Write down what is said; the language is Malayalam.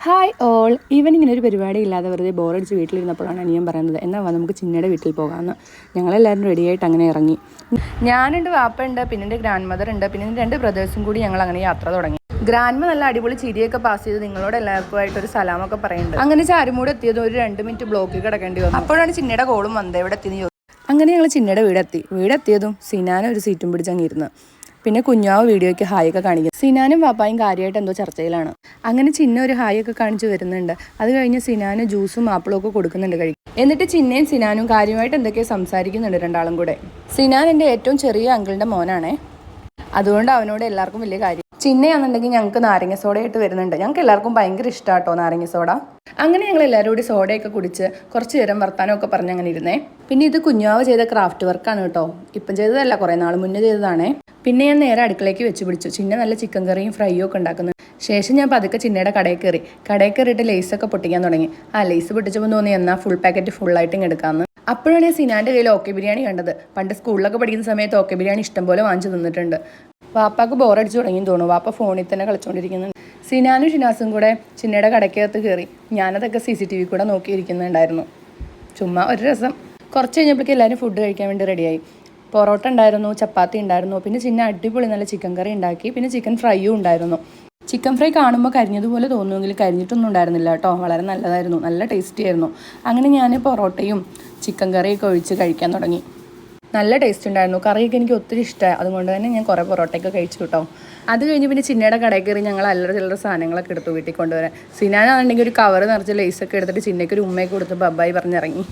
Hi all. ഈവനിങ്ങിന് ഒരു പരിപാടി ഇല്ലാതെ വെറുതെ ബോറടിച്ച് വീട്ടിലിരുന്നപ്പോഴാണ് അനിയൻ പറയുന്നത് എന്നാ നമുക്ക് ചിന്നയുടെ വീട്ടിൽ പോകാമെന്ന്. ഞങ്ങളെല്ലാവരും റെഡിയായിട്ട് അങ്ങനെ ഇറങ്ങി. ഞാനുണ്ട്, വാപ്പയുണ്ട്, പിന്നെ എൻ്റെ ഗ്രാൻഡ് മദർ ഉണ്ട്, പിന്നെ എൻ്റെ 2 ബ്രദേഴ്സും കൂടി ഞങ്ങൾ അങ്ങനെ യാത്ര തുടങ്ങി. ഗ്രാൻഡ് നല്ല അടിപൊളി ചിരിയൊക്കെ പാസ് ചെയ്ത് നിങ്ങളോട് എല്ലാവർക്കുമായിട്ട് ഒരു സലാമൊക്കെ പറയുന്നുണ്ട്. അങ്ങനെ ചാരുമൂട് എത്തിയത് ഒരു 2 മിനിറ്റ് ബ്ലോക്കിൽ കിടക്കേണ്ടി വന്നു. അപ്പോഴാണ് ചിന്നയുടെ കോളും വന്നത് എവിടെ എത്തിയെന്ന് ചോദിച്ചു. അങ്ങനെ ഞങ്ങൾ ചിന്നയുടെ വീടെത്തിയതും സിനാന ഒരു സീറ്റും പിടിച്ചങ്ങിരുന്നു. പിന്നെ കുഞ്ഞാവ് വീഡിയോയ്ക്ക് ഹായൊക്കെ കാണിക്കും. സിനാനും വാപ്പായും കാര്യമായിട്ട് എന്തോ ചർച്ചയിലാണ്. അങ്ങനെ ചിന്ന ഒരു ഹായൊക്കെ കാണിച്ചു വരുന്നുണ്ട്. അത് കഴിഞ്ഞ് സിനാന് ജ്യൂസും ആപ്പിളും ഒക്കെ കൊടുക്കുന്നുണ്ട് കഴിക്കും. എന്നിട്ട് ചിന്നയും സിനാനും കാര്യമായിട്ട് എന്തൊക്കെയോ സംസാരിക്കുന്നുണ്ട് രണ്ടാളും കൂടെ. സിനാൻ എൻ്റെ ഏറ്റവും ചെറിയ അങ്കിളിൻ്റെ മോനാണേ. അതുകൊണ്ട് അവനോട് എല്ലാവർക്കും വലിയ കാര്യം. ചിന്നയാണെന്നുണ്ടെങ്കിൽ ഞങ്ങൾക്ക് നാരങ്ങ സോഡ ആയിട്ട് വരുന്നുണ്ട്. ഞങ്ങൾക്ക് എല്ലാവർക്കും ഭയങ്കര ഇഷ്ടമാട്ടോ നാരങ്ങ സോഡ. അങ്ങനെ ഞങ്ങൾ എല്ലാവരും കൂടി സോഡയൊക്കെ കുടിച്ച് കുറച്ച് നേരം വർത്താനമൊക്കെ പറഞ്ഞ് അങ്ങനെ ഇരുന്നേ. പിന്നെ ഇത് കുഞ്ഞാവ് ചെയ്ത ക്രാഫ്റ്റ് വർക്കാണ് കേട്ടോ. ഇപ്പം ചെയ്തതല്ല, കുറേ നാൾ മുന്നേ ചെയ്തതാണേ. പിന്നെ ഞാൻ നേരെ അടുക്കളയ്ക്ക് വെച്ച് പിടിച്ചു. ചിന്ന നല്ല ചിക്കൻ കറിയും ഫ്രൈയും ഒക്കെ ഉണ്ടാക്കുന്നു. ശേഷം ഞാൻ പതുക്കെ ചിന്നയുടെ കടയിൽ കയറിയിട്ട് ലേസൊക്കെ പൊട്ടിക്കാൻ തുടങ്ങി. ലേസ് പൊട്ടിച്ചപ്പോൾ തോന്നി എന്നാൽ ഫുൾ പാക്കറ്റ് ഫുള്ളായിട്ടും എടുക്കാമെന്ന്. അപ്പോഴാണ് ഞാൻ സിനാൻ്റെ കയ്യിൽ ഓക്കെ ബിരിയാണി കണ്ടത്. പണ്ട് സ്കൂളിലൊക്കെ പഠിക്കുന്ന സമയത്ത് ഓക്കെ ബിരിയാണി ഇഷ്ടംപോലെ വാങ്ങിച്ചു തന്നിട്ടുണ്ട്. വാപ്പാക്ക് ബോറടിച്ച് തുടങ്ങിയെന്ന് തോന്നുന്നു. വാപ്പ ഫോണിൽ തന്നെ കളിച്ചുകൊണ്ടിരിക്കുന്നുണ്ട്. സിനാനും ഷിനാസും കൂടെ ചിന്നയുടെ കടയ്ക്കകത്ത് കയറി. ഞാനതൊക്കെ CCTV കൂടെ നോക്കിയിരിക്കുന്നുണ്ടായിരുന്നു. ചുമ്മാ ഒരു രസം. കുറച്ച് കഴിഞ്ഞപ്പോഴേക്കും എല്ലാവരും ഫുഡ് കഴിക്കാൻ വേണ്ടി റെഡിയായി. പൊറോട്ട ഉണ്ടായിരുന്നു, ചപ്പാത്തി ഉണ്ടായിരുന്നു, പിന്നെ ചിന്ന അടിപൊളി നല്ല ചിക്കൻ കറി ഉണ്ടാക്കി, പിന്നെ ചിക്കൻ ഫ്രൈയും ഉണ്ടായിരുന്നു. ചിക്കൻ ഫ്രൈ കാണുമ്പോൾ കരിഞ്ഞതുപോലെ തോന്നുമെങ്കിലും കരിഞ്ഞിട്ടൊന്നും ഉണ്ടായിരുന്നില്ല കേട്ടോ. വളരെ നല്ലതായിരുന്നു, നല്ല ടേസ്റ്റി ആയിരുന്നു. അങ്ങനെ ഞാൻ പൊറോട്ടയും ചിക്കൻ കറിയൊക്കെ ഒഴിച്ച് കഴിക്കാൻ തുടങ്ങി. നല്ല ടേസ്റ്റ് ഉണ്ടായിരുന്നു. കറിയൊക്കെ എനിക്ക് ഒത്തിരി ഇഷ്ടമായി. അതുകൊണ്ട് തന്നെ ഞാൻ കുറേ പൊറോട്ടയൊക്കെ കഴിച്ചു കേട്ടോ. അത് കഴിഞ്ഞ് പിന്നെ ചിന്നയുടെ കടയിൽ കയറി ഞങ്ങൾ ചില്ലറ സാധനങ്ങളൊക്കെ എടുത്തു വീട്ടിൽ കൊണ്ടുവരാൻ. സിനാനാണെന്നുണ്ടെങ്കിൽ ഒരു കവർ നിറച്ച് ലേസൊക്കെ എടുത്തിട്ട് ചിന്നയ്ക്ക് ഒരു ഉമ്മയൊക്കെ കൊടുത്ത് ബബ്ബായി പറഞ്ഞിറങ്ങി.